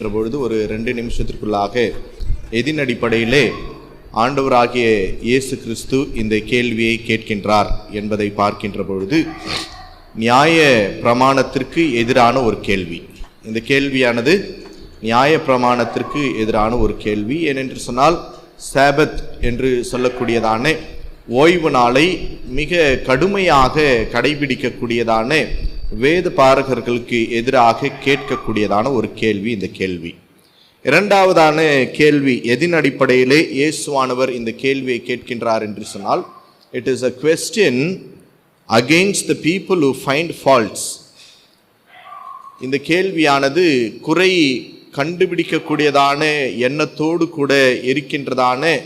பொழுது ஒரு 2 நிமிஷத்திற்குள்ளாக எதின் அடிப்படையிலே ஆண்டவராகிய இயேசு கிறிஸ்து இந்த கேள்வியை கேட்கின்றார் என்பதை பார்க்கின்ற பொழுது நியாய பிரமாணத்திற்கு எதிரான ஒரு கேள்வி. இந்த கேள்வியானது நியாய பிரமாணத்திற்கு எதிரான ஒரு கேள்வி. ஏனென்று சொன்னால் சாபத் என்று சொல்லக்கூடியதான ஓய்வு நாளை மிக கடுமையாக கடைபிடிக்கக்கூடியதான வேத பாரகர்களுக்கு எதிராக கேட்கக்கூடியதான ஒரு கேள்வி இந்த கேள்வி. இரண்டாவதான கேள்வி, எதின் அடிப்படையிலே இயேசுவானவர் இந்த கேள்வியை கேட்கின்றார் என்று சொன்னால், it is a question against the people who find faults. இந்த கேள்வியானது குறை கண்டுபிடிக்கக்கூடியதான எண்ணத்தோடு கூட இருக்கின்றதான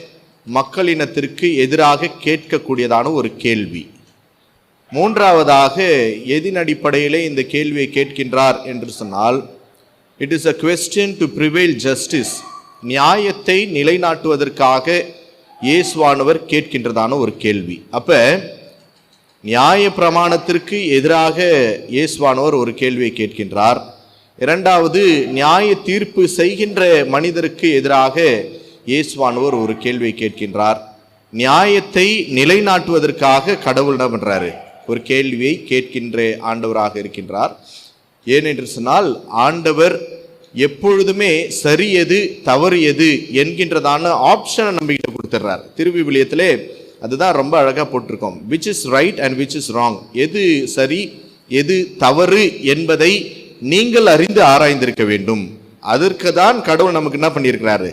மக்களினத்திற்கு எதிராக கேட்கக்கூடியதான ஒரு கேள்வி. மூன்றாவதாக எதின் அடிப்படையிலே இந்த கேள்வியை கேட்கின்றார் என்று சொன்னால், it is a question to prevail justice. நியாயத்தை நிலைநாட்டுவதற்காக இயேசுவானவர் கேட்கின்றதான ஒரு கேள்வி. அப்ப நியாய பிரமாணத்திற்கு எதிராக இயேசுவானவர் ஒரு கேள்வியை கேட்கின்றார். இரண்டாவது, நியாய தீர்ப்பு செய்கின்ற மனிதருக்கு எதிராக இயேசுவானவர் ஒரு கேள்வியை கேட்கின்றார். நியாயத்தை நிலைநாட்டுவதற்காக கடவுள் என்ன பண்றாரு? ஒரு கேள்வியை கேட்கின்ற ஆண்டவராக இருக்கின்றார். ஏனென்று சொன்னால், ஆண்டவர் எப்பொழுதுமே சரி எது தவறு எது என்கின்றதான ஆப்ஷனை நம்பிக்கிட்ட கொடுத்துட்றார். திருவிவிலியத்திலே அதுதான் ரொம்ப அழகா போட்டிருக்கோம். Which is right and which is wrong. எது சரி எது தவறு என்பதை நீங்கள் அறிந்து ஆராய்ந்திருக்க வேண்டும். அதற்கு தான் கடவுள் நமக்கு என்ன பண்ணியிருக்கிறாரு?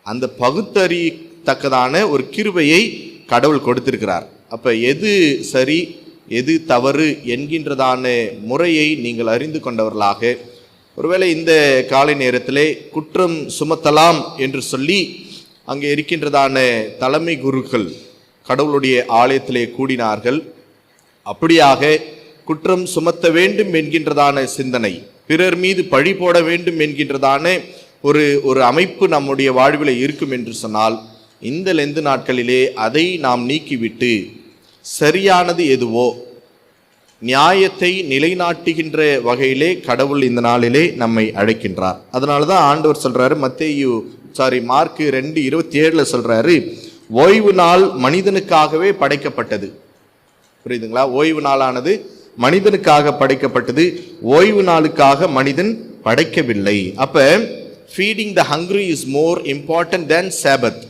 அந்த பகுத்தறியத்தக்கதான ஒரு கிருபையை கடவுள் கொடுத்திருக்கிறார். அப்ப எது சரி எது தவறு என்கின்றதான முறையை நீங்கள் அறிந்து கொண்டவர்களாக, ஒருவேளை இந்த காலை நேரத்திலே குற்றம் சுமத்தலாம் என்று சொல்லி அங்கே இருக்கின்றதான தலைமை குருக்கள் கடவுளுடைய ஆலயத்திலே கூடினார்கள். அப்படியாக குற்றம் சுமத்த வேண்டும் என்கின்றதான சிந்தனை, பிறர் மீது பழி போட வேண்டும் என்கின்றதான ஒரு அமைப்பு நம்முடைய வாழ்வில் இருக்கும் என்று சொன்னால், இந்த லெந்து நாட்களிலே அதை நாம் நீக்கிவிட்டு சரியானது எதுவோ நியாயத்தை நிலைநாட்டுகின்ற வகையிலே கடவுள் இந்த நாளிலே நம்மை அழைக்கின்றார். அதனால தான் ஆண்டவர் சொல்றாரு, மார்க் 2:27 சொல்றாரு, ஓய்வு நாள் மனிதனுக்காகவே படைக்கப்பட்டது. புரியுதுங்களா? ஓய்வு நாளானது மனிதனுக்காக படைக்கப்பட்டது, ஓய்வு நாளுக்காக மனிதன் படைக்கவில்லை. அப்ப feeding the hungry is more important than சாபத்.